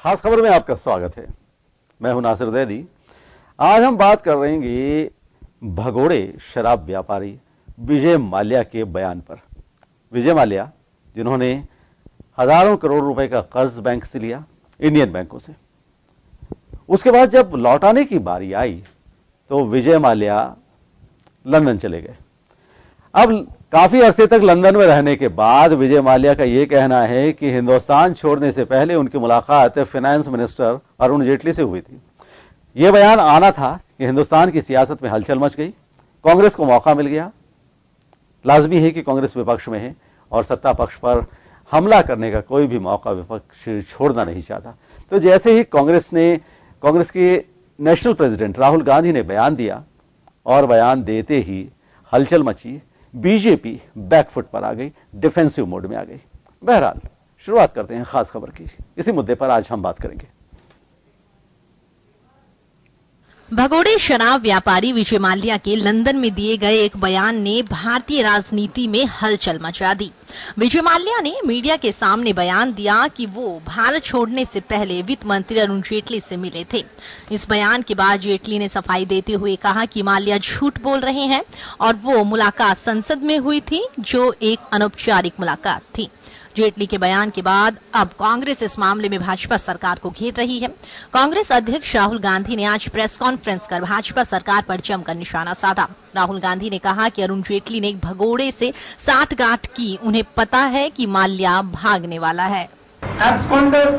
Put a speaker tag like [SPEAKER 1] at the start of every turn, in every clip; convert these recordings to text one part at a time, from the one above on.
[SPEAKER 1] खास खबर में आपका स्वागत है। मैं हूं नासिर जैदी। आज हम बात कर रहे हैं भगोड़े शराब व्यापारी विजय माल्या के बयान पर। विजय माल्या जिन्होंने हजारों करोड़ रुपए का कर्ज बैंक से लिया, इंडियन बैंकों से, उसके बाद जब लौटाने की बारी आई तो विजय माल्या लंदन चले गए। अब काफी अरसे तक लंदन में रहने के बाद विजय माल्या का यह कहना है कि हिंदुस्तान छोड़ने से पहले उनकी मुलाकात फाइनेंस मिनिस्टर अरुण जेटली से हुई थी। यह बयान आना था कि हिंदुस्तान की सियासत में हलचल मच गई, कांग्रेस को मौका मिल गया। लाजमी है कि कांग्रेस विपक्ष में है और सत्ता पक्ष पर हमला करने का कोई भी मौका विपक्ष छोड़ना नहीं चाहता। तो जैसे ही कांग्रेस के नेशनल प्रेसिडेंट राहुल गांधी ने बयान दिया और बयान देते ही हलचल मची, बीजेपी बैकफुट पर आ गई, डिफेंसिव मोड में आ गई। बहरहाल शुरुआत करते हैं खास खबर की। इसी मुद्दे पर आज हम बात करेंगे।
[SPEAKER 2] भगोड़े शराब व्यापारी विजय माल्या के लंदन में दिए गए एक बयान ने भारतीय राजनीति में हलचल मचा दी। विजय माल्या ने मीडिया के सामने बयान दिया कि वो भारत छोड़ने से पहले वित्त मंत्री अरुण जेटली से मिले थे। इस बयान के बाद जेटली ने सफाई देते हुए कहा कि माल्या झूठ बोल रहे हैं और वो मुलाकात संसद में हुई थी, जो एक अनौपचारिक मुलाकात थी। जेटली के बयान के बाद अब कांग्रेस इस मामले में भाजपा सरकार को घेर रही है। कांग्रेस अध्यक्ष राहुल गांधी ने आज प्रेस कॉन्फ्रेंस कर भाजपा सरकार पर जमकर निशाना साधा। राहुल गांधी ने कहा कि अरुण जेटली ने एक भगोड़े से साठगांठ की, उन्हें पता है कि माल्या भागने वाला है।
[SPEAKER 3] एब्सकॉन्डर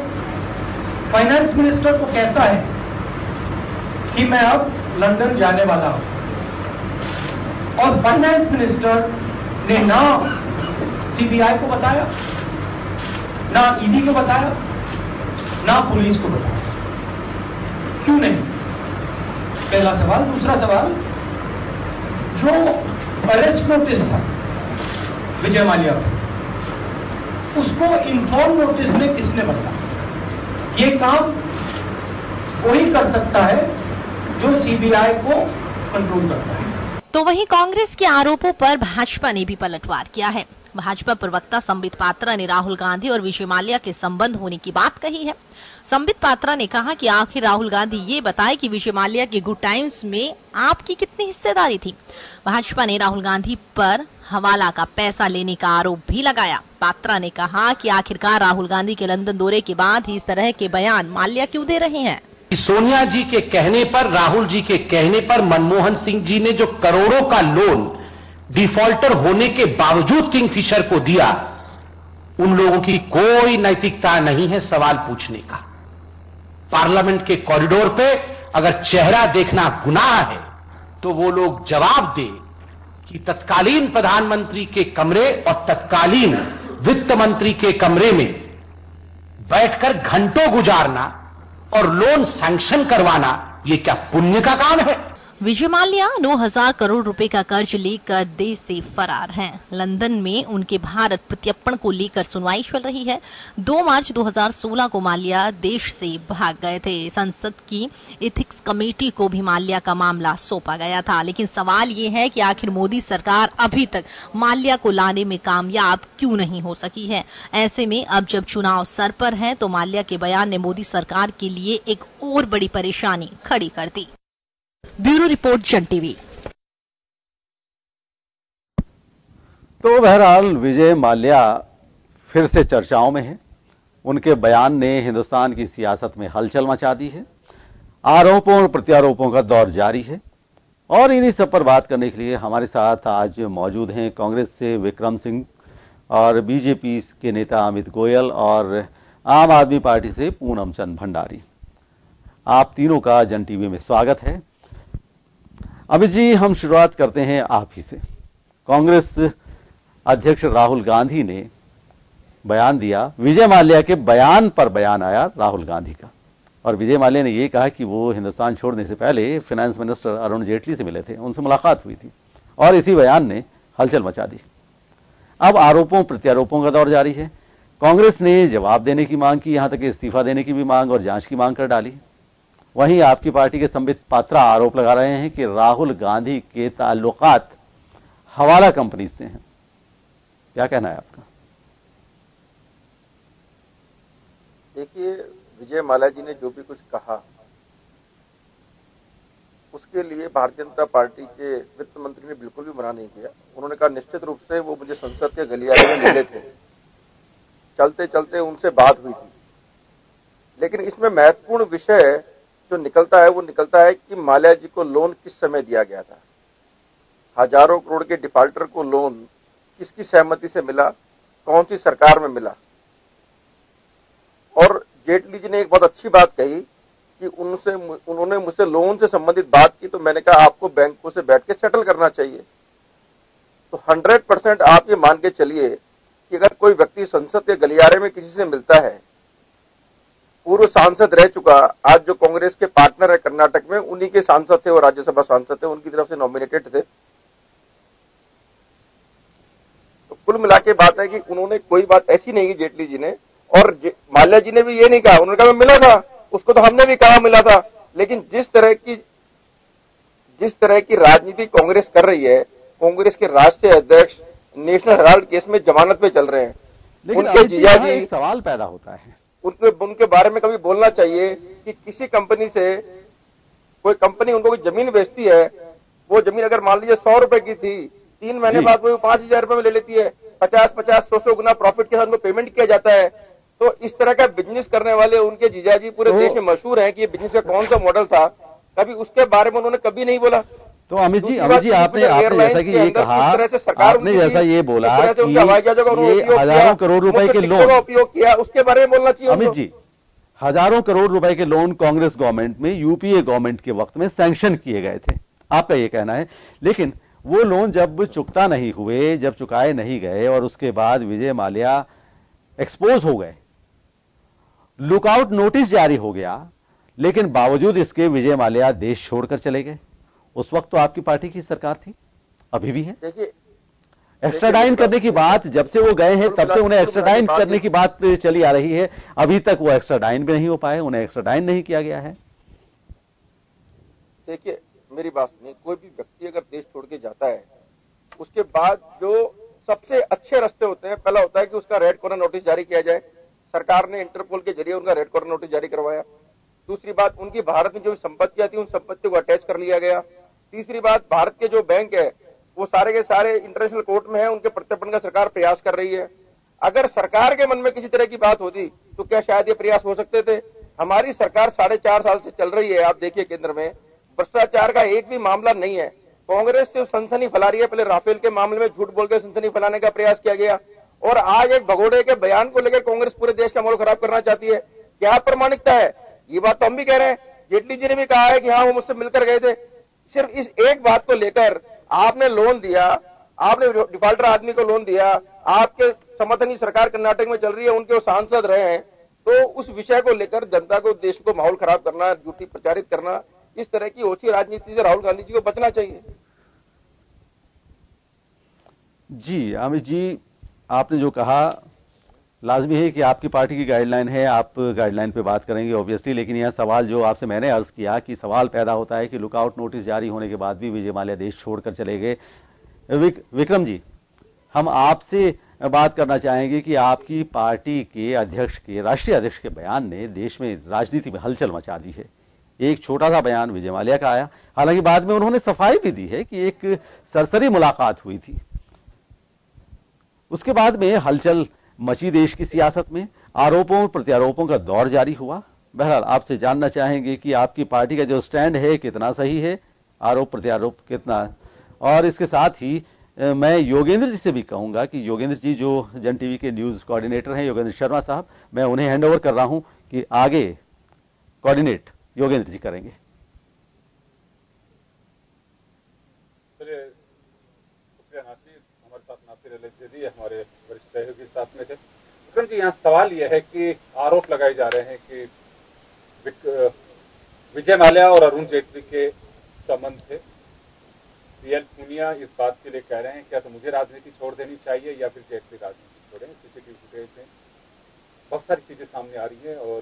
[SPEAKER 3] फाइनेंस मिनिस्टर को कहता है कि मैं अब लंदन जाने वाला हूं, और फाइनेंस मिनिस्टर ने ना सीबीआई को बताया, ना ईडी को बताया, ना पुलिस को बताया। क्यों नहीं? पहला सवाल। दूसरा सवाल, जो अरेस्ट नोटिस था विजय माल्या को, उसको इन्फॉर्म नोटिस में किसने बताया? ये काम वही कर सकता है जो सीबीआई को कंट्रोल करता है।
[SPEAKER 2] तो वहीं कांग्रेस के आरोपों पर भाजपा ने भी पलटवार किया है। भाजपा प्रवक्ता संबित पात्रा ने राहुल गांधी और विजय माल्या के संबंध होने की बात कही है। संबित पात्रा ने कहा कि आखिर राहुल गांधी ये बताए कि विजय माल्या के गुड टाइम्स में आपकी कितनी हिस्सेदारी थी। भाजपा ने राहुल गांधी पर हवाला का पैसा लेने का आरोप भी लगाया। पात्रा ने कहा कि आखिरकार राहुल गांधी के लंदन दौरे के बाद ही इस तरह के बयान माल्या क्यों दे रहे हैं।
[SPEAKER 4] सोनिया जी के कहने पर, राहुल जी के कहने पर मनमोहन सिंह जी ने जो करोड़ों का लोन डिफॉल्टर होने के बावजूद किंगफिशर को दिया, उन लोगों की कोई नैतिकता नहीं है सवाल पूछने का। पार्लियामेंट के कॉरिडोर पे अगर चेहरा देखना गुनाह है तो वो लोग जवाब दें कि तत्कालीन प्रधानमंत्री के कमरे और तत्कालीन वित्त मंत्री के कमरे में बैठकर घंटों गुजारना और लोन सैंक्शन करवाना, ये क्या पुण्य का काम है?
[SPEAKER 2] विजय माल्या 9,000 करोड़ रुपए का कर्ज लेकर देश से फरार हैं। लंदन में उनके भारत प्रत्यर्पण को लेकर सुनवाई चल रही है। 2 मार्च 2016 को माल्या देश से भाग गए थे। संसद की एथिक्स कमेटी को भी माल्या का मामला सौंपा गया था। लेकिन सवाल ये है कि आखिर मोदी सरकार अभी तक माल्या को लाने में कामयाब क्यों नहीं हो सकी है। ऐसे में अब जब चुनाव सर पर है तो माल्या के बयान ने मोदी सरकार के लिए एक और बड़ी परेशानी खड़ी कर दी। ब्यूरो रिपोर्ट, जन टीवी।
[SPEAKER 1] तो बहरहाल विजय माल्या फिर से चर्चाओं में है। उनके बयान ने हिंदुस्तान की सियासत में हलचल मचा दी है। आरोपों और प्रत्यारोपों का दौर जारी है और इन्हीं सब पर बात करने के लिए हमारे साथ आज मौजूद हैं कांग्रेस से विक्रम सिंह और बीजेपी के नेता अमित गोयल और आम आदमी पार्टी से पूनम चंद भंडारी। आप तीनों का जन टीवी में स्वागत है। अमित जी, हम शुरुआत करते हैं आप ही से। कांग्रेस अध्यक्ष राहुल गांधी ने बयान दिया, विजय माल्या के बयान पर बयान आया राहुल गांधी का, और विजय माल्या ने यह कहा कि वो हिंदुस्तान छोड़ने से पहले फाइनेंस मिनिस्टर अरुण जेटली से मिले थे, उनसे मुलाकात हुई थी, और इसी बयान ने हलचल मचा दी। अब आरोपों प्रत्यारोपों का दौर जारी है। कांग्रेस ने जवाब देने की मांग की, यहां तक इस्तीफा देने की भी मांग और जांच की मांग कर डाली। वहीं आपकी पार्टी के संबित पात्रा आरोप लगा रहे हैं कि राहुल गांधी के ताल्लुकात हवाला कंपनी से हैं। क्या कहना है आपका?
[SPEAKER 5] देखिए, विजय माल्या जी ने जो भी कुछ कहा उसके लिए भारतीय जनता पार्टी के वित्त मंत्री ने बिल्कुल भी मना नहीं किया। उन्होंने कहा निश्चित रूप से वो मुझे संसद के गलियारे में मिले थे, चलते चलते उनसे बात हुई थी, लेकिन इसमें महत्वपूर्ण विषय जो निकलता है वो निकलता है कि माल्या जी को लोन किस समय दिया गया था। हजारों करोड़ के डिफॉल्टर को लोन किसकी सहमति से मिला, कौन सी सरकार में मिला। और जेटली जी ने एक बहुत अच्छी बात कही कि उन्होंने मुझसे लोन से संबंधित बात की, तो मैंने कहा आपको बैंकों से बैठ के सेटल करना चाहिए। तो 100% आप ये मान के चलिए कि अगर कोई व्यक्ति संसद के गलियारे में किसी से मिलता है, पूर्व सांसद रह चुका, आज जो कांग्रेस के पार्टनर है कर्नाटक में, उन्हीं के सांसद थे और राज्यसभा सांसद थे, उनकी तरफ से नॉमिनेटेड थे। तो कुल मिला के बात है कि उन्होंने कोई बात ऐसी नहीं की जेटली जी ने, और माल्या जी ने भी ये नहीं कहा। उन्होंने कहा मैं मिला था, उसको तो हमने भी कहा मिला था, लेकिन जिस तरह की राजनीति कांग्रेस कर रही है, कांग्रेस के राष्ट्रीय अध्यक्ष नेशनल हेराल्ड केस में जमानत पे चल रहे हैं। उनके जीजा जी,
[SPEAKER 1] एक सवाल पैदा होता है,
[SPEAKER 5] उनके बारे में कभी बोलना चाहिए कि किसी कंपनी से, कोई कंपनी उनको कोई जमीन बेचती है, वो जमीन अगर मान लीजिए 100 रुपए की थी, 3 महीने बाद वो 5,000 रुपए में ले लेती है, 50-50, 100 गुना प्रॉफिट के साथ उनको पेमेंट किया जाता है। तो इस तरह का बिजनेस करने वाले उनके जीजाजी पूरे देश में मशहूर हैं कि ये बिजनेस का कौन सा मॉडल था, कभी उसके बारे में उन्होंने कभी नहीं बोला।
[SPEAKER 1] तो अमित जी आपने जैसा कि ये कहा, आपने जैसा ये बोला कि ये हजारों करोड़ रुपए के लोन
[SPEAKER 5] का उपयोग किया, उसके बारे में बोलना चाहिए।
[SPEAKER 1] अमित जी, हजारों करोड़ रुपए के लोन कांग्रेस गवर्नमेंट में, यूपीए गवर्नमेंट के वक्त में सैंक्शन किए गए थे, आपका ये कहना है। लेकिन वो लोन जब चुकता नहीं हुए, जब चुकाए नहीं गए और उसके बाद विजय माल्या एक्सपोज हो गए, लुकआउट नोटिस जारी हो गया, लेकिन बावजूद इसके विजय माल्या देश छोड़कर चले गए। उस वक्त तो आपकी पार्टी की सरकार थी, अभी भी है।
[SPEAKER 5] देखिए,
[SPEAKER 1] एक्स्ट्राडाइन करने की बात जब से वो गए हैं तब से उन्हें एक्स्ट्राडाइन करने की बात चली आ रही है, अभी तक वो एक्स्ट्राडाइन भी नहीं हो पाए, उन्हें एक्स्ट्राडाइन नहीं किया गया है।
[SPEAKER 5] देखिए मेरी बात सुनिए, कोई भी व्यक्ति अगर देश छोड़ के जाता है, उसके बाद जो सबसे अच्छे रास्ते होते हैं, पहला होता है कि उसका रेड कॉर्नर नोटिस जारी किया जाए। सरकार ने इंटरपोल के जरिए उनका रेड कॉर्नर नोटिस जारी करवाया। दूसरी बात, उनकी भारत में जो संपत्तियां थी उन संपत्ति को अटैच कर लिया गया। तीसरी बात, भारत के जो बैंक है वो सारे के सारे इंटरनेशनल कोर्ट में है, उनके प्रत्यर्पण का सरकार प्रयास कर रही है। अगर सरकार के मन में किसी तरह की बात होती तो क्या शायद ये प्रयास हो सकते थे। हमारी सरकार 4.5 साल से चल रही है, आप देखिए केंद्र में भ्रष्टाचार का एक भी मामला नहीं है। कांग्रेस सिर्फ सनसनी फैला रही है। पहले राफेल के मामले में झूठ बोल के सनसनी फैलाने का प्रयास किया गया, और आज एक भगोड़े के बयान को लेकर कांग्रेस पूरे देश का माहौल खराब करना चाहती है। क्या प्रामाणिकता है? ये बात तो हम भी कह रहे हैं, जेटली जी ने भी कहा है कि हाँ वो मुझसे मिलकर गए थे। सिर्फ इस एक बात को लेकर आपने लोन दिया, आपने डिफॉल्टर आदमी को लोन दिया, आपके समर्थन की सरकार कर्नाटक में चल रही है, उनके वो सांसद रहे हैं, तो उस विषय को लेकर जनता को, देश को माहौल खराब करना, झूठी प्रचारित करना, इस तरह की ओछी राजनीति से राहुल गांधी जी को बचना चाहिए।
[SPEAKER 1] जी अमित जी, आपने जो कहा लाजमी है कि आपकी पार्टी की गाइडलाइन है, आप गाइडलाइन पे बात करेंगे ऑब्वियसली, लेकिन यह सवाल जो आपसे मैंने अर्ज किया कि सवाल पैदा होता है कि लुकआउट नोटिस जारी होने के बाद भी विजय माल्या देश छोड़कर चले गए। विक्रम जी, हम आपसे बात करना चाहेंगे कि आपकी पार्टी के अध्यक्ष के, राष्ट्रीय अध्यक्ष के बयान ने देश में राजनीति में हलचल मचा दी है। एक छोटा सा बयान विजय माल्या का आया, हालांकि बाद में उन्होंने सफाई भी दी है कि एक सरसरी मुलाकात हुई थी। उसके बाद में हलचल मची देश की सियासत में, आरोपों प्रत्यारोपों का दौर जारी हुआ। बहरहाल आपसे जानना चाहेंगे कि आपकी पार्टी का जो स्टैंड है कितना सही है, आरोप प्रत्यारोप कितना, और इसके साथ ही मैं योगेंद्र जी से भी कहूंगा कि योगेंद्र जी जो जन टीवी के न्यूज कोऑर्डिनेटर हैं, योगेंद्र शर्मा साहब, मैं उन्हें हैंडओवर कर रहा हूं कि आगे कोऑर्डिनेट योगेंद्र जी करेंगे।
[SPEAKER 6] हमारे साथ नासिर अली जी हमारे वरिष्ठ सहयोगी साथ में थे। विक्रम जी, यहाँ सवाल यह है कि आरोप लगाए जा रहे हैं कि विजय माल्या और अरुण जेटली के संबंध थे। पीएल पूनिया इस बात के लिए कह रहे हैं क्या तो मुझे राजनीति छोड़ देनी चाहिए या फिर जेटली राजनीति छोड़ें। सीसीटीवी फुटेज है, बहुत सारी चीजें सामने आ रही है और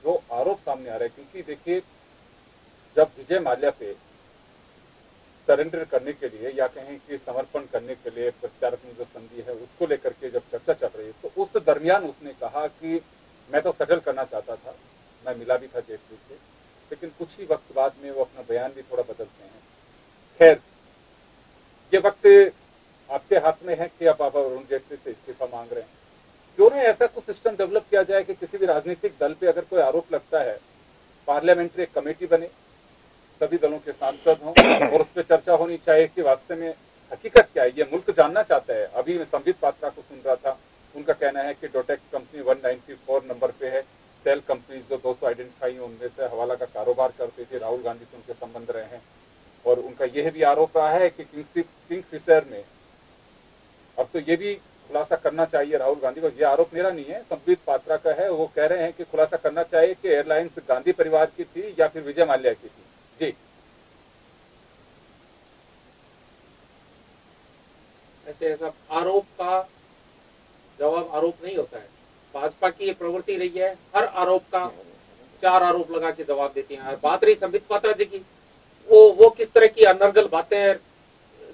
[SPEAKER 6] जो आरोप सामने आ रहा है, क्योंकि देखिए जब विजय माल्या पे सरेंडर करने के लिए या कहें कि समर्पण करने के लिए प्रत्यार्पण जो संधि है उसको लेकर के जब चर्चा चल रही है, तो उस दरमियान उसने कहा कि मैं तो सेटल करना चाहता था, मैं मिला भी था जेटली से, लेकिन कुछ ही वक्त बाद में वो अपना बयान भी थोड़ा बदलते हैं। खैर, ये वक्त आपके हाथ में है कि आप अरुण जेटली से इस्तीफा मांग रहे हैं। क्यों ना ऐसा कुछ सिस्टम डेवलप किया जाए कि किसी भी राजनीतिक दल पे अगर कोई आरोप लगता है, पार्लियामेंट्री एक कमेटी बने, सभी दलों के सांसद हों और उस पर चर्चा होनी चाहिए कि वास्तव में हकीकत क्या है, ये मुल्क जानना चाहता है। अभी मैं संबित पात्रा को सुन रहा था, उनका कहना है कि डोटेक्स कंपनी 194 नंबर पे है, सेल कंपनीज जो 200 आइडेंटिफाई उनमें से हवाला का कारोबार करते थे, राहुल गांधी से उनके संबंध रहे हैं। और उनका यह भी आरोप रहा है कि किंगफिशर में, अब तो ये भी खुलासा करना चाहिए राहुल गांधी को, यह आरोप मेरा नहीं है, संबित पात्रा का है, वो कह रहे हैं कि खुलासा करना चाहिए कि एयरलाइंस गांधी परिवार की थी या फिर विजय माल्या की थी। जी,
[SPEAKER 7] ऐसा आरोप का जवाब आरोप नहीं होता है। भाजपा की ये प्रवृत्ति रही है, हर आरोप का 4 आरोप लगा के जवाब देती है। बात रही संबित पात्रा जी की, वो किस तरह की अनर्गल बातें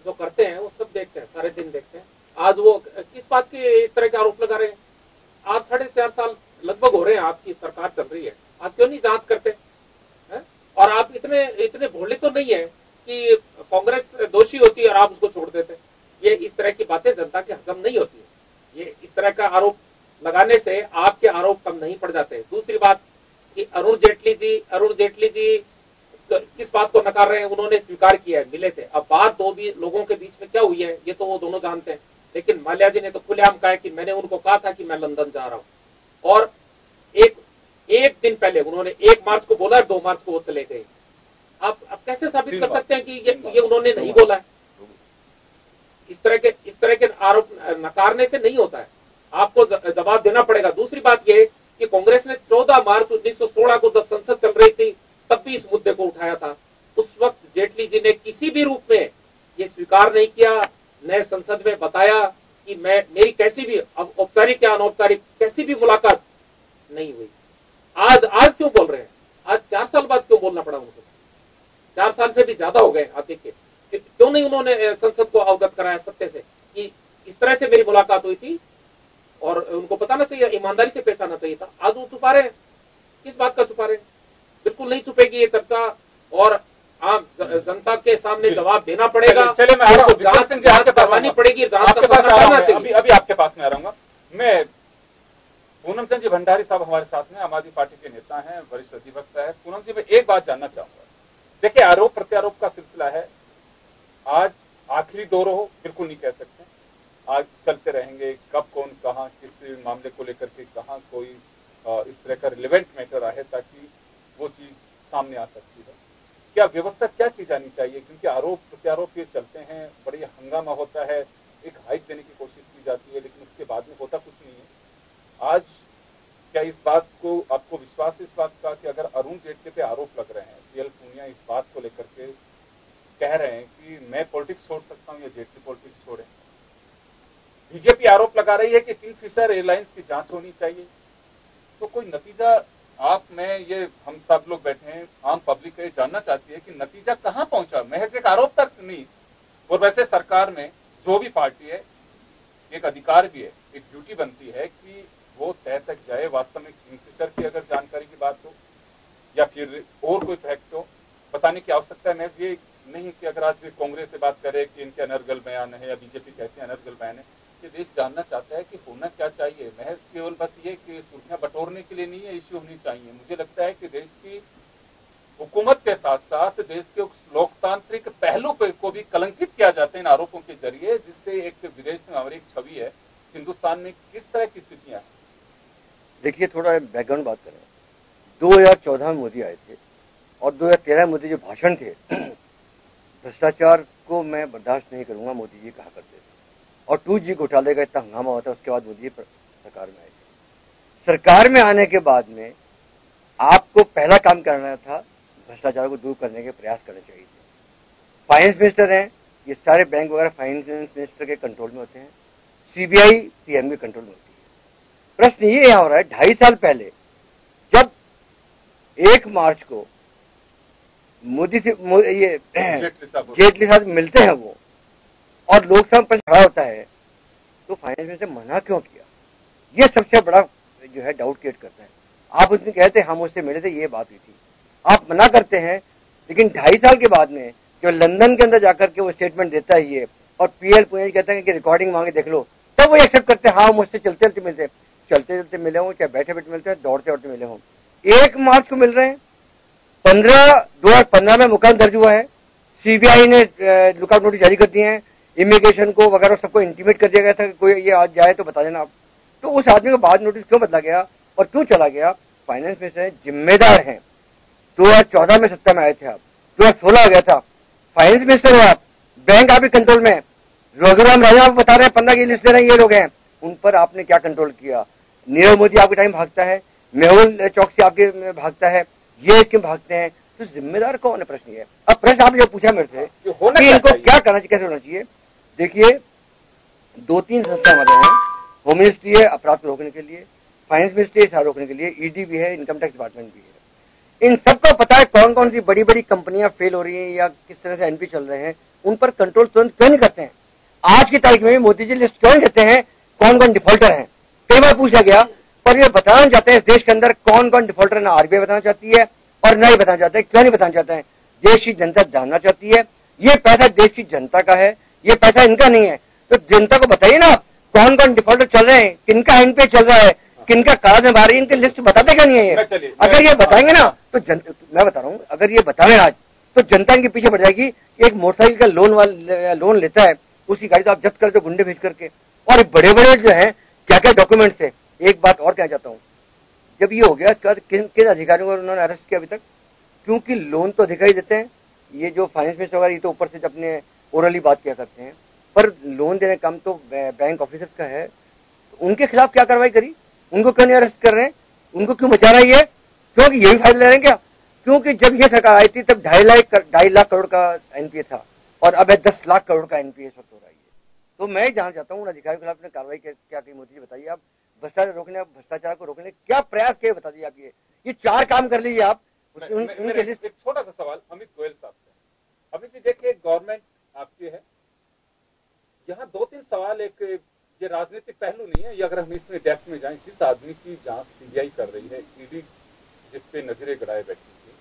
[SPEAKER 7] जो करते हैं वो सब देखते हैं, सारे दिन देखते हैं। आज वो किस बात के इस तरह के आरोप लगा रहे हैं? आप 4.5 साल लगभग हो रहे हैं, आपकी सरकार चल रही है, आप क्यों नहीं जांच करते हैं? और आप इतने भोले तो नहीं है कि कांग्रेस दोषी होती है और आप उसको छोड़ देते। ये इस तरह की बातें जनता के हजम नहीं होती है। ये इस तरह का आरोप लगाने से आपके आरोप कम नहीं पड़ जाते। दूसरी बात कि अरुण जेटली जी किस बात को नकार रहे हैं, उन्होंने स्वीकार किया है, मिले थे। अब बात दो भी लोगों के बीच में क्या हुई है ये तो वो दोनों जानते हैं, लेकिन माल्या जी ने तो खुलेआम कहा है कि मैंने उनको कहा था कि मैं लंदन जा रहा हूं, और एक दिन पहले उन्होंने 1 मार्च को बोला, 2 मार्च को वो चले गए। आप कैसे साबित कर सकते हैं कि ये उन्होंने नहीं बोला है? इस तरह के आरोप नकारने से नहीं होता है, आपको जवाब देना पड़ेगा। दूसरी बात यह कि कांग्रेस ने 14 मार्च 1916 को जब संसद चल रही थी तब भी इस मुद्दे को उठाया था। उस वक्त जेटली जी ने किसी भी रूप में ये स्वीकार नहीं किया, न संसद में बताया कि मेरी कैसी भी औपचारिक या अनौपचारिक कैसी भी मुलाकात नहीं हुई। आज क्यों बोल रहे हैं? आज 4 साल बाद क्यों बोलना पड़ा उनको? 4 साल से भी ज्यादा हो गए आते के, क्यों नहीं उन्होंने संसद को अवगत कराया सत्य से कि इस तरह से मेरी मुलाकात हुई थी, और उनको बताना चाहिए, ईमानदारी से पेश आना चाहिए था। आज वो छुपा रहे हैं। किस बात का छुपा रहे हैं? बिल्कुल नहीं छुपेगी ये चर्चा, और आम जनता के सामने जवाब देना पड़ेगा।
[SPEAKER 6] चलिए मैं आ रहा हूं,
[SPEAKER 7] जांच करवानी पड़ेगी, जांच का सामना करना चाहिए।
[SPEAKER 6] अभी आपके पास में आ रहा हूँ मैं। पूनम चंद जी भंडारी साहब हमारे साथ में, आम आदमी पार्टी के नेता हैं, वरिष्ठ अधिवक्ता है। पूनम जी, मैं एक बात जानना चाहूंगा। देखिए, आरोप प्रत्यारोप का सिलसिला है, आज आखिरी दौर हो बिल्कुल नहीं कह सकते, आज चलते रहेंगे। कब कौन कहां किस मामले को लेकर के कहां कोई इस तरह का रिलेवेंट मैटर आए ताकि वो चीज सामने आ सकती है। क्या व्यवस्था क्या की जानी चाहिए? क्योंकि आरोप प्रत्यारोप ये चलते हैं, बड़ी हंगामा होता है, एक हाइप देने की कोशिश की जाती है, लेकिन उसके बाद में होता कुछ नहीं है। आज क्या इस बात को, आपको विश्वास है इस बात का कि अगर अरुण जेटली पे आरोप लग रहे हैं, पीएल पूनिया इस बात को लेकर के कह रहे हैं कि मैं पॉलिटिक्स छोड़ सकता हूं या जेटली पॉलिटिक्स छोड़े, बीजेपी आरोप लगा रही है कि किंगफिशर एयरलाइंस की जांच होनी चाहिए, तो कोई नतीजा मैं ये हम सब लोग बैठे हैं, आम पब्लिक ये जानना चाहती है कि नतीजा कहां पहुंचा? महज एक आरोप तक नहीं। और वैसे सरकार में जो भी पार्टी है, एक अधिकार भी है, एक ड्यूटी बनती है कि वो तय तक जाए। वास्तव में किंगफिशर की अगर जानकारी की बात हो या फिर और कोई फैक्ट हो, बताने की आवश्यकता है। महज ये नहीं कि अगर आज कांग्रेस से बात करे कि इनके अनर्गल बयान है या बीजेपी कहते हैं अनर्गल बयान है, कि देश जानना चाहता है कि होना क्या चाहिए। महज केवल बस ये कि सुर्खियां बटोरने के लिए नहीं है, इश्यू होनी चाहिए। मुझे लगता है कि देश की हुकूमत के साथ साथ देश के लोकतांत्रिक पहलू को भी कलंकित किया जाता है इन आरोपों के जरिए, जिससे एक विदेश में हमारी एक छवि है। हिंदुस्तान में किस तरह की स्थितियां हैं?
[SPEAKER 8] देखिए, थोड़ा बैकग्राउंड बात करें। 2014 में मोदी आए थे और 2013 में मोदी जो भाषण थे, भ्रष्टाचार को मैं बर्दाश्त नहीं करूंगा, मोदी जी कहा करते थे। और 2G घोटाले का इतना हंगामा होता है, उसके बाद मोदी सरकार में आए थे। सरकार में आने के बाद में आपको पहला काम करना था, भ्रष्टाचार को दूर करने के प्रयास करने चाहिए थे। फाइनेंस मिनिस्टर हैं, ये सारे बैंक वगैरह फाइनेंस मिनिस्टर के कंट्रोल में होते हैं, सीबीआई पीएम के कंट्रोल में होती है। प्रश्न ये यहाँ हो रहा है, 2.5 साल पहले जब 1 मार्च को मोदी से ये जेटली साहब मिलते हैं वो, और लोकसभा पर खड़ा होता है, तो फाइनेंस मिनिस्टर मना क्यों किया? ये सबसे बड़ा जो है डाउट क्रिएट करता है। आप उस दिन कहते हम मुझसे मिले थे, ये बात हुई थी, आप मना करते हैं, लेकिन 2.5 साल के बाद में जो लंदन के अंदर जाकर के वो स्टेटमेंट देता है ये, और पीएल पुनिया जी कहते हैं कि रिकॉर्डिंग मांगे देख लो, तब वो एक्सेप्ट करते हैं हाँ मुझसे चलते चलते मिलते, चलते चलते मिले हों चाहे बैठे बैठे मिलते हैं, दौड़ते दौड़ते मिले हों। 1 मार्च को मिल रहे हैं, 2015 में मुकदमा दर्ज हुआ है, सीबीआई ने लुकआउट नोटिस जारी कर दिए हैं, इमिग्रेशन को वगैरह सबको इंटीमेट कर दिया गया था कि कोई ये आज जाए तो बता देना आप। तो उस आदमी को बाद नोटिस क्यों बदला गया और क्यों चला गया? फाइनेंस मिनिस्टर जिम्मेदार हैं। 2014 में सत्ता में आए थे आप, 2016 आ गया था, फाइनेंस मिनिस्टर हो आप, बैंक आपके कंट्रोल में, रघुराम राजन आप बता रहे हैं 15 की लिस्ट दे रहे हैं, ये लोग हैं, उन पर आपने क्या कंट्रोल किया? नीरव मोदी आपके टाइम भागता है, मेहुल चौकसी आपके भागता है, ये इसके भागते हैं, तो जिम्मेदार कौन है? प्रश्न ये। अब प्रश्न आपने जो पूछा मेरे से कि इनको क्या करना चाहिए, कैसे होना चाहिए, देखिए 2-3 संस्था हमारे हैं, होम मिनिस्ट्री है अपराध को रोकने के लिए, फाइनेंस मिनिस्ट्री है रोकने के लिए, ईडी भी है, इनकम टैक्स डिपार्टमेंट भी है। इन सबको पता है कौन कौन सी बड़ी बड़ी कंपनियां फेल हो रही हैं या किस तरह से एनपी चल रहे हैं, उन पर कंट्रोल तुरंत क्यों नहीं करते हैं? आज की तारीख में भी मोदी जी लिस्ट क्यों नहीं देते हैं कौन कौन डिफॉल्टर हैं? कई बार पूछा गया, पर ये बताना चाहते हैं इस देश के अंदर कौन कौन डिफॉल्टर है, ना आरबीआई बताना चाहती है और ना ही बताना चाहते हैं। क्यों नहीं बताना चाहते हैं? देश की जनता जानना चाहती है, ये पैसा देश की जनता का है, ये पैसा इनका नहीं है। तो जनता को बताइए ना कौन कौन डिफॉल्टर चल रहे हैं, किनका एनपीए चल रहा है, किनका कागज में बाहर, इनकी लिस्ट बताते क्या नहीं है ये? अगर ये बताएंगे ना तो मैं बता रहा हूँ, अगर ये बताएं आज तो जनता इनके पीछे बढ़ जाएगी। एक मोटरसाइकिल का लोन लेता है, उसकी गाड़ी तो आप जब्त कर दो गुंडे भेज करके, और बड़े बड़े जो है क्या क्या डॉक्यूमेंट्स है। एक बात और कहना चाहता हूँ, जब ये हो गया इसके बाद किन अधिकारियों को उन्होंने अरेस्ट किया अभी तक? क्योंकि लोन तो अधिकारी देते हैं, ये जो फाइनेंस मिनिस्टर वगैरह ये तो ऊपर से अपने ओरली बात किया करते हैं, पर लोन देने का काम तो बैंक ऑफिसर्स का है। तो उनके खिलाफ क्या कार्रवाई करी? उनको क्यों नहीं अरेस्ट कर रहे हैं? उनको क्यों बचा रहा है ये? क्योंकि यही फायदा ले रहे हैं क्या? क्योंकि जब ये सरकार आई थी तब 2.5 लाख करोड़ का एनपीए था और अब 10 लाख करोड़ का एनपीए इस वक्त हो रहा है। तो मैं जानना चाहता हूँ उन अधिकारियों के खिलाफ कार्रवाई क्या की? मोदी जी बताइए, आप भ्रष्टाचार को रोकने क्या प्रयास किए बता दीजिए। आप ये 4 काम कर लीजिए आप।
[SPEAKER 6] एक छोटा सा सवाल अमित गोयल साहब से। अमित जी देखिए, गवर्नमेंट आपकी है, यहाँ 2-3 सवाल, एक ये राजनीतिक पहलू नहीं है, ये अगर हम इसमें डेप्थ में जाएं, जिस आदमी की जांच सीबीआई कर रही है, ईडी जिस पे नजरें गड़ाए बैठी थी,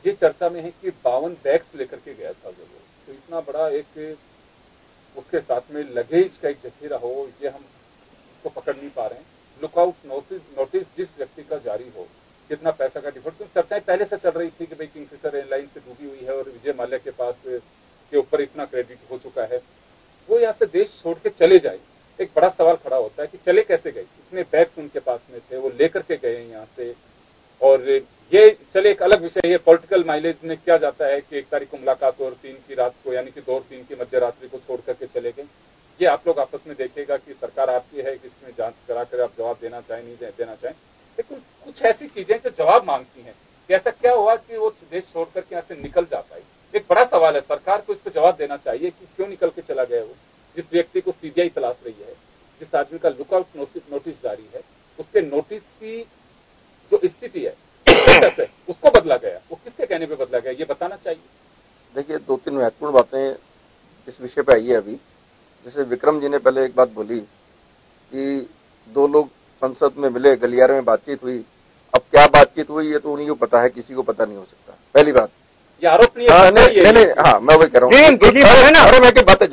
[SPEAKER 6] ये चर्चा में है कि 52 बैग्स लेकर के गया था वो, तो इतना बड़ा एक उसके साथ में लगेज का एक जखीरा हो, ये हम को पकड़ नहीं पा रहे हैं। लुकआउट नोटिस जिस व्यक्ति का जारी हो, कितना पैसा का डिफॉल्ट, तो चर्चाएं पहले से चल रही थी कि भाई किंगफिशर एयरलाइन से डूबी हुई है और विजय माल्या के पास के ऊपर इतना क्रेडिट हो चुका है, वो यहाँ से देश छोड़ के चले जाए। एक बड़ा सवाल खड़ा होता है कि चले कैसे गए, इतने बैग्स उनके पास में थे, वो लेकर के गए यहाँ से। और ये चले एक अलग विषय है, पॉलिटिकल माइलेज में क्या जाता है कि 1 तारीख को मुलाकात और 3 की रात को, यानी कि 2 और 3 की मध्य रात्रि को छोड़ करके चले गए। ये आप लोग आपस में देखिएगा कि सरकार आपकी है कि इसमें जांच करा कर आप जवाब देना चाहें नहीं देना चाहें, लेकिन कुछ ऐसी चीजें जो जवाब मांगती हैं कि ऐसा क्या हुआ कि वो देश छोड़ करके यहाँ से निकल जा पाई। एक बड़ा सवाल है, सरकार को इस पर जवाब देना चाहिए कि क्यों निकल के चला गया वो। जिस व्यक्ति को सीबीआई तलाश रही है, जिस आदमी का लुकआउट नोटिस जारी है, उसके नोटिस की जो स्थिति है उसको बदला गया, वो किसके कहने पे बदला गया, ये बताना चाहिए।
[SPEAKER 5] देखिए 2-3 महत्वपूर्ण बातें इस विषय पे आई है अभी। जैसे विक्रम जी ने पहले एक बात बोली कि 2 लोग संसद में मिले, गलियारे में बातचीत हुई। अब क्या बातचीत हुई ये तो उन्हीं को पता है, किसी को पता नहीं हो सकता। पहली बात
[SPEAKER 6] ये आरोप नहीं है।
[SPEAKER 5] नहीं, हाँ मैं वही कह रहा हूँ। अरे मैं क्या बात है,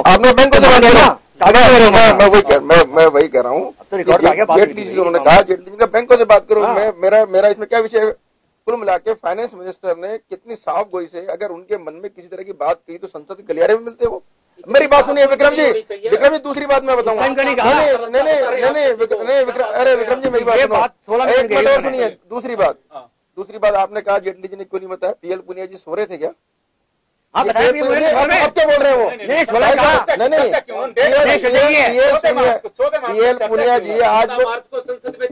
[SPEAKER 5] आपने बैंकों से मैं वही कह रहा हूँ, जेटली जी उन्होंने कहा, जेटली जी का बैंकों से बात करो। मेरा इसमें क्या विषय है? कुल मिला के फाइनेंस मिनिस्टर ने कितनी साफ गोई से अगर उनके मन में किसी तरह की बात कही तो संसद के गलियारे में मिलते वो। मेरी बात सुनिए विक्रम जी, दूसरी बात मैं बताऊंगा। अरे विक्रम जी मेरी बात सुनिए। दूसरी बात आपने कहा जेटली जी ने क्यों नहीं बताया, पीएल पुनिया जी सो रहे थे क्या? आप क्या बोल रहे हैं वो? पीएल पुनिया जी आज वो संसद में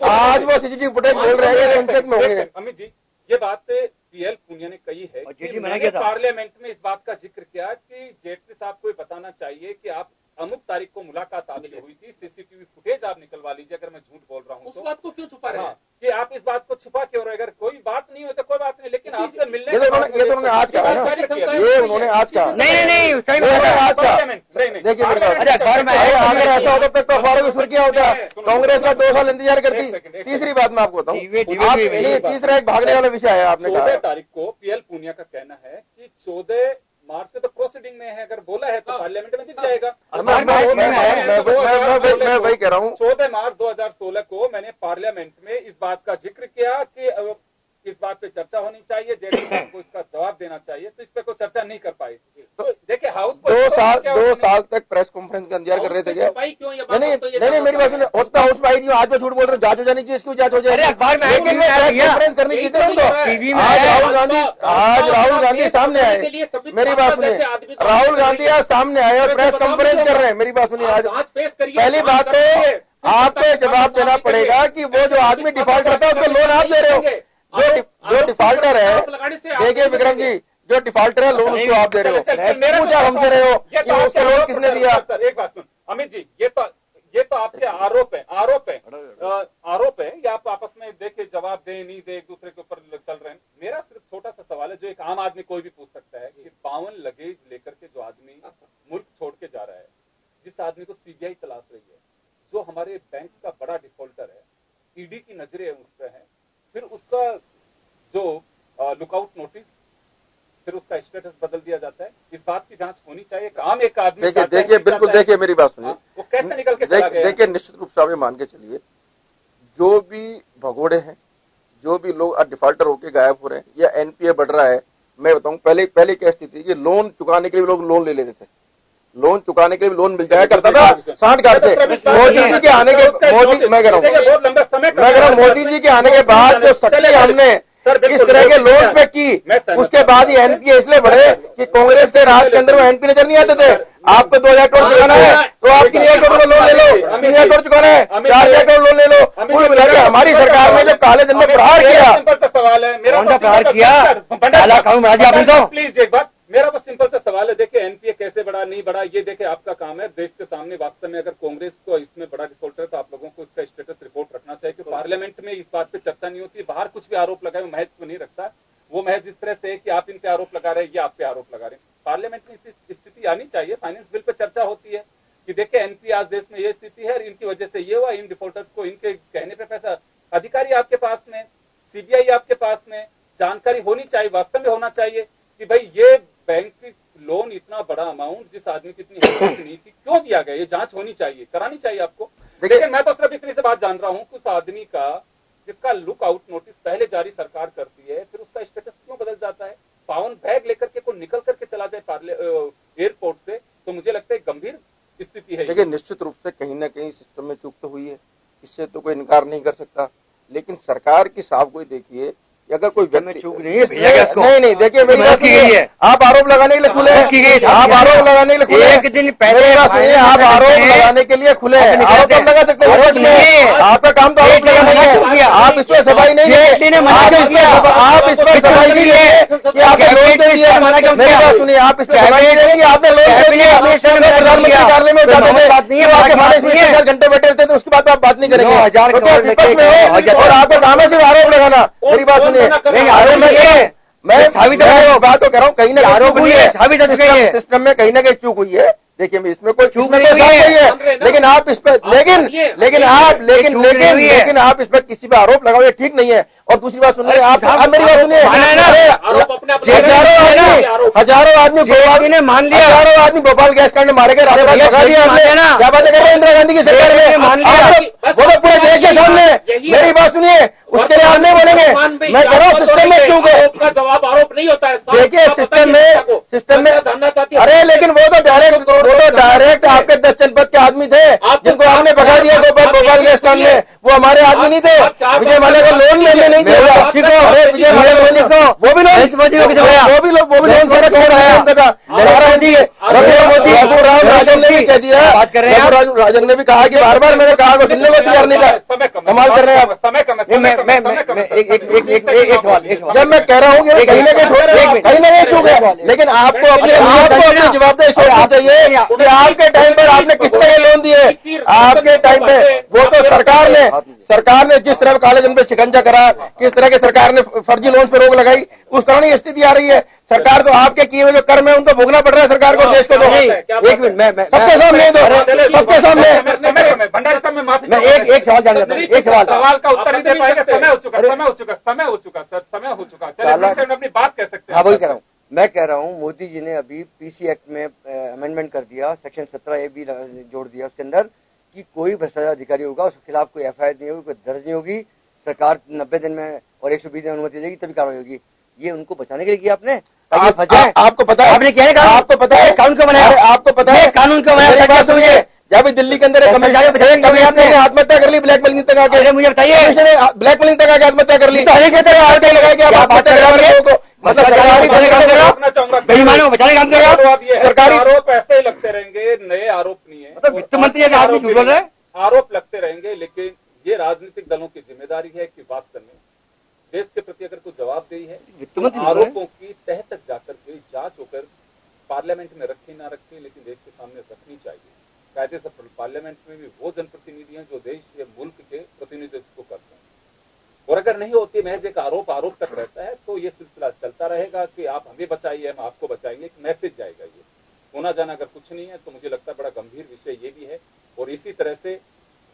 [SPEAKER 5] आज वो सीसीटीवी फुटेज बोल रहे हैं संसद में होंगे।
[SPEAKER 6] अमित जी ये बात पीएल पुनिया ने कही है कि पार्लियामेंट में इस बात का जिक्र किया कि जेटली साहब को बताना चाहिए कि आप अमुक तारीख को मुलाकात आपकी हुई थी, सीसीटीवी फुटेज आप निकलवा लीजिए। अगर मैं झूठ बोल रहा हूँ उस बात को क्यों छुपा रहे हैं कि आप इस बात को छुपा क्यों रहे? अगर कोई बात नहीं हो तो कोई बात नहीं, लेकिन आपसे मिलने
[SPEAKER 5] ये तो उन्होंने आज कहा ना, ये उन्होंने आज कहा।
[SPEAKER 8] नहीं उस टाइम
[SPEAKER 5] आज कहा। देखिए मेरे पास
[SPEAKER 8] अखबार में
[SPEAKER 5] अगर ऐसा होता तब तो अखबारों की सुर्खियां होता, कांग्रेस का 2 साल इंतजार करती। तीसरी बात मैं आपको बताऊं, तीसरा एक भागने वाला विषय है। आपने कहा
[SPEAKER 6] 14 तारीख को पीएल पूनिया का कहना है कि 14 मार्च में तो प्रोसीडिंग में है, अगर बोला है तो पार्लियामेंट में दिख जाएगा।
[SPEAKER 5] मैं वही कह रहा हूँ,
[SPEAKER 6] 14 मार्च 2016 को मैंने पार्लियामेंट में इस बात का जिक्र किया कि इस बात पे चर्चा होनी चाहिए, जेडीयू को इसका जवाब देना चाहिए, तो इस पे कोई चर्चा नहीं कर पाई। तो देखिए हाउस
[SPEAKER 5] 2 साल तक प्रेस कॉन्फ्रेंस का इंतजार कर रहे थे क्या? नहीं मेरी बात सुनिए, होता हाउस में आई नहीं, आज मैं झूठ बोल रहा हूँ, जांच हो जानी चाहिए, इसकी जांच हो जाए।
[SPEAKER 8] अखबार में
[SPEAKER 5] कॉन्फ्रेंस करनी चाहिए उनको।
[SPEAKER 8] टीवी में
[SPEAKER 5] आज राहुल गांधी सामने आए, मेरी बात सुनिए, राहुल गांधी आज सामने आए और प्रेस कॉन्फ्रेंस कर रहे हैं। मेरी बात सुनिए, आज पहली बात तो आपको जवाब देना पड़ेगा कि वो जो आदमी डिफॉल्ट करता है उसको लोन आप दे रहे हो। जो डिफॉल्टर है, देखिए विक्रम जी, जो डिफॉल्टर है लोन उसको आप दे रहे हो, पूछा हमसे रहे हो कि उसको लोन किसने दिया।
[SPEAKER 6] सर एक बात सुन अमित जी, ये तो आपके आरोप है, या आप आपस में देखिए जवाब दे नहीं दे, एक दूसरे के ऊपर चल रहे हैं। मेरा सिर्फ छोटा सा सवाल है जो एक आम आदमी कोई भी पूछ सकता है कि 52 लगेज लेकर के जो आदमी मुल्क छोड़ के जा रहा है, जिस आदमी को सीबीआई तलाश रही है, जो हमारे बैंक का बड़ा डिफॉल्टर है, ईडी की नजरें उस पर है, फिर उसका जो लुकआउट नोटिस, फिर उसका स्टेटस बदल दिया जाता है। इस बात की जांच होनी चाहिए। आम एक आदमी
[SPEAKER 5] देखिए बिल्कुल, देखिए मेरी बात सुनिए,
[SPEAKER 6] वो कैसे निकल के चला गया?
[SPEAKER 5] देखिए निश्चित रूप से आप मान के चलिए, जो भी भगोड़े हैं, जो भी लोग डिफॉल्टर होके गायब हो रहे हैं या एनपीए बढ़ रहा है, मैं बताऊं पहले क्या स्थिति कि लोन चुकाने के लिए लोग लोन ले लेते थे, लोन चुकाने के लिए लोन मिल जाया करता था 60 कार्ड से। मोदी जी के आने के मैं कह रहा हूँ मोदी जी के आने के बाद जो सख्ती हमने इस तरह के लोन पे की, उसके बाद ही एनपीए इसलिए बढ़े कि कांग्रेस के राज के अंदर में एनपीए नजर नहीं आते थे। आपको 2000 करोड़ चुकाना है तो आप 3000 करोड़ लोन ले लो, 3000 करोड़ चुकाना है 4000 करोड़ लोन ले लो। कुल मिलाकर हमारी सरकार ने जो काले धन में प्रहार किया,
[SPEAKER 6] सिंपल सा सवाल है मेरा,
[SPEAKER 8] प्रहार किया
[SPEAKER 6] प्लीज एक बात, मेरा बस सिंपल सा सवाल है। देखिए एनपीए कैसे बढ़ा नहीं बढ़ा, ये देखिए आपका काम है देश के सामने। वास्तव में अगर कांग्रेस को इसमें बड़ा डिफॉल्टर है तो आप लोगों को इसका स्टेटस रिपोर्ट रखना चाहिए कि पार्लियामेंट में इस बात पे चर्चा नहीं होती। बाहर कुछ भी आरोप लगाए वो महत्व नहीं रखता, वो महज इस तरह से है कि आप इन पे आरोप लगा रहे हैं या आप पे आरोप लगा रहे हैं। पार्लियामेंट में इस स्थिति आनी चाहिए। फाइनेंस बिल पे चर्चा होती है कि देखिए एनपीए आज देश में ये स्थिति है, इनकी वजह से ये हुआ, इन डिफॉल्टर्स को इनके कहने पे पैसा, अधिकारी आपके पास में, सीबीआई आपके पास में, जानकारी होनी चाहिए, वास्तव में होना चाहिए कि भाई ये बैंक लोन इतना बड़ा अमाउंट जिस आदमी की इतनी हिम्मत नहीं थी क्यों दिया गया, ये जांच होनी चाहिए, करानी चाहिए आपको। लेकिन मैं तो सिर्फ इतनी से बात जान रहा हूं कि उस आदमी का जिसका लुक आउट नोटिस पहले जारी सरकार करती है, फिर उसका स्टेटस क्यों बदल जाता है? 52 बैग लेकर के कोई निकल करके चला जाए एयरपोर्ट से, तो मुझे लगता है गंभीर स्थिति है।
[SPEAKER 5] देखिए निश्चित रूप से कहीं ना कहीं सिस्टम में चूक तो हुई है, इससे तो कोई इनकार नहीं कर सकता। लेकिन सरकार की साफ कोई देखिए, अगर कोई व्यक्ति
[SPEAKER 8] चूक नहीं है,
[SPEAKER 5] नहीं देखिए मेरी बात की गई है, आप आरोप लगाने के लिए खुले हैं, आप आरोप लगाने के लिए खुले,
[SPEAKER 8] एक दिन पहले
[SPEAKER 5] आप आरोप लगाने के लिए खुले हैं, आरोप आप लगा सकते हैं, आपका काम तो आरोप लगाना है, आप इसमें सफाई नहीं है, आप इसमें सफाई नहीं है कि आपने लोन दे दिया। मेरी बात सुनिए, आप इसमें सफाई नहीं है कि आपने लोन दे दिया, प्रधानमंत्री कार्यालय में घंटे बैठे रहते तो उसकी बात आप बात नहीं करेंगे, विपक्ष में हो और आपका काम है सिर्फ आरोप लगाना। मेरी बात सुनिए, मैं बात तो कह रहा हूँ, कहीं ना आरोप हुई है, सिस्टम में कहीं ना कहीं चूक हुई है। देखिए इसमें कोई चूक नहीं है, लेकिन आप इस पर लेकिन आप इस पर किसी पर आरोप लगाओ, ये ठीक नहीं है। और दूसरी बात सुनिए, आप मेरी बात सुनिए, हजारों आदमी ने मान लिया, हजारों आदमी भोपाल गैस कांड में मारे गए, भगा दिया हमने, क्या बातें कर रहे हैं इंदिरा गांधी की सरकार में, मान लिया वो तो पूरे देश के सामने। मेरी बात सुनिए, उसके लिए आप नहीं बोलेंगे, मैं कह रहा हूँ सिस्टम में चूक है।
[SPEAKER 7] का जवाब आरोप नहीं होता है।
[SPEAKER 5] देखिए सिस्टम में
[SPEAKER 7] जानना चाहती है,
[SPEAKER 5] अरे लेकिन वो तो डायरेक्ट आपके 10 जनपद के आदमी थे जिनको आपने भगा दिया भोपाल गैस कांड में, वो हमारे आदमी नहीं थे। विजय माल्या को लोन लेने नहीं थे, अरे विजय माल्या को वो भी लोन छोड़ा है। रघुराम राजन ने भी कह दिया, बात कर रहे हैं रघुराम राजन ने भी कहा कि बार बार मैंने कहा को सुनने को तैयार नहीं था। कमाल कर रहे हैं आप।
[SPEAKER 7] समय कम
[SPEAKER 8] एक सवाल
[SPEAKER 5] जब मैं कह रहा हूँ कि कहीं ना कहीं चूक है, लेकिन आपको अपने जवाबदेही सोचना चाहिए कि आपके टाइम पर आपने किस तरह के लोन दिए। आपके टाइम पे वो तो सरकार ने जिस तरह काले धन पे शिकंजा करा, किस तरह के सरकार ने फर्जी लोन पे रोक लगाई, उस कारण ये स्थिति आ रही है। सरकार तो आपके किए हुए जो कर्म है उनको भोगना पड़ रहा है सरकार को, देश को। तो
[SPEAKER 8] एक मिनट, मैं
[SPEAKER 5] सबके सामने सबके सामने
[SPEAKER 7] भंडारी साहब में माफी,
[SPEAKER 8] मैं एक सवाल जानना चाहता हूँ। एक
[SPEAKER 7] सवाल का उत्तर नहीं दे पाएगा। समय हो चुका सर, समय हो चुका। चलिए अपनी बात कह सकते हैं।
[SPEAKER 8] हाँ, वही कह रहा हूँ। मैं कह रहा हूँ मोदी जी ने अभी पीसी एक्ट में अमेंडमेंट कर दिया, सेक्शन 17A भी जोड़ दिया उसके अंदर कि कोई भ्रष्टाचार अधिकारी होगा उसके खिलाफ कोई FIR नहीं होगी, कोई दर्ज नहीं होगी। सरकार 90 दिन में और 120 दिन अनुमति देगी, तभी कार्रवाई होगी। ये उनको बचाने के लिए किया आपने।
[SPEAKER 5] आपको पता है,
[SPEAKER 8] आपने क्या है,
[SPEAKER 5] आपको पता है
[SPEAKER 8] कानून का बनाया,
[SPEAKER 5] आपको पता है
[SPEAKER 8] कानून का बनाया।
[SPEAKER 5] सुनिए, जब दिल्ली के अंदर आपने आत्महत्या कर ली, ब्लैकमेलिंग तक आके,
[SPEAKER 8] मुझे बताइए,
[SPEAKER 5] ब्लैकमेलिंग तक आके आत्महत्या कर ली, लगा के आप बात कर रहे हो। मतलब सरकारी
[SPEAKER 8] बेईमानों बचाने काम कर रहे हो।
[SPEAKER 7] सरकारी आरोप ऐसे ही लगते रहेंगे, नए आरोप नहीं है।
[SPEAKER 8] मतलब वित्त मंत्री आरोप बोल रहे हैं,
[SPEAKER 7] आरोप लगते रहेंगे, लेकिन ये राजनीतिक दलों की जिम्मेदारी है कि वास्तव में देश के प्रति अगर कोई जवाबदेही है, आरोपों की तह तक जाकर के जांच होकर पार्लियामेंट में रखी ना रखी, लेकिन देश के सामने रखनी चाहिए। कायदे से पार्लियामेंट में भी वो जनप्रतिनिधि हैं जो देश या मुल्क के प्रतिनिधित्व करते हैं, और अगर नहीं होती, महज एक आरोप तक रहता है, तो ये सिलसिला चलता रहेगा कि आप हमें बचाइए, हम आपको बचाएंगे। एक मैसेज जाएगा। ये होना जाना अगर कुछ नहीं है, तो मुझे लगता है बड़ा गंभीर विषय ये भी है। और इसी तरह से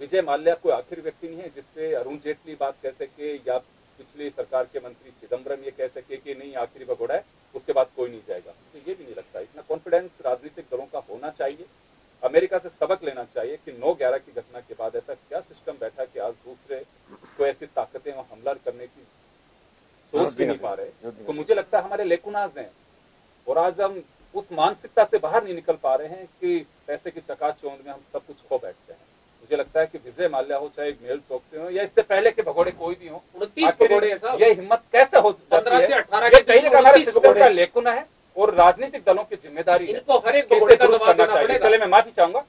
[SPEAKER 7] विजय माल्या कोई आखिरी व्यक्ति नहीं है जिसपे अरुण जेटली बात कह सके या पिछली सरकार के मंत्री चिदम्बरम ये कह सके कि नहीं आखिरी भगोड़ा है, उसके बाद कोई नहीं जाएगा। तो ये भी नहीं लगता। इतना कॉन्फिडेंस राजनीतिक दलों का होना चाहिए। अमेरिका से सबक लेना चाहिए कि 9/11 की घटना के बाद ऐसा क्या सिस्टम बैठा कि आज दूसरे को ऐसी ताकतें हमला करने की सोच भी नहीं पा रहे। तो मुझे लगता है हमारे लेकुनाज हैं, और आज हम उस मानसिकता से बाहर नहीं निकल पा रहे हैं कि पैसे की चकाचौंध में हम सब कुछ खो बैठते हैं। मुझे लगता है कि विजय माल्या हो, चाहे मेहुल चोकसी हो, या इससे पहले के भगोड़े कोई भी हो, 29 भगोड़े हैं साहब। ये हिम्मत कैसे हो जाती है? 15 से 18 के
[SPEAKER 5] कहीं ना हमारे सिस्टम का लेकुना है, और राजनीतिक दलों की जिम्मेदारी है
[SPEAKER 7] इनको हर एक भगोड़े का जवाब देना चाहिए।
[SPEAKER 5] चले, मैं माफी चाहूंगा।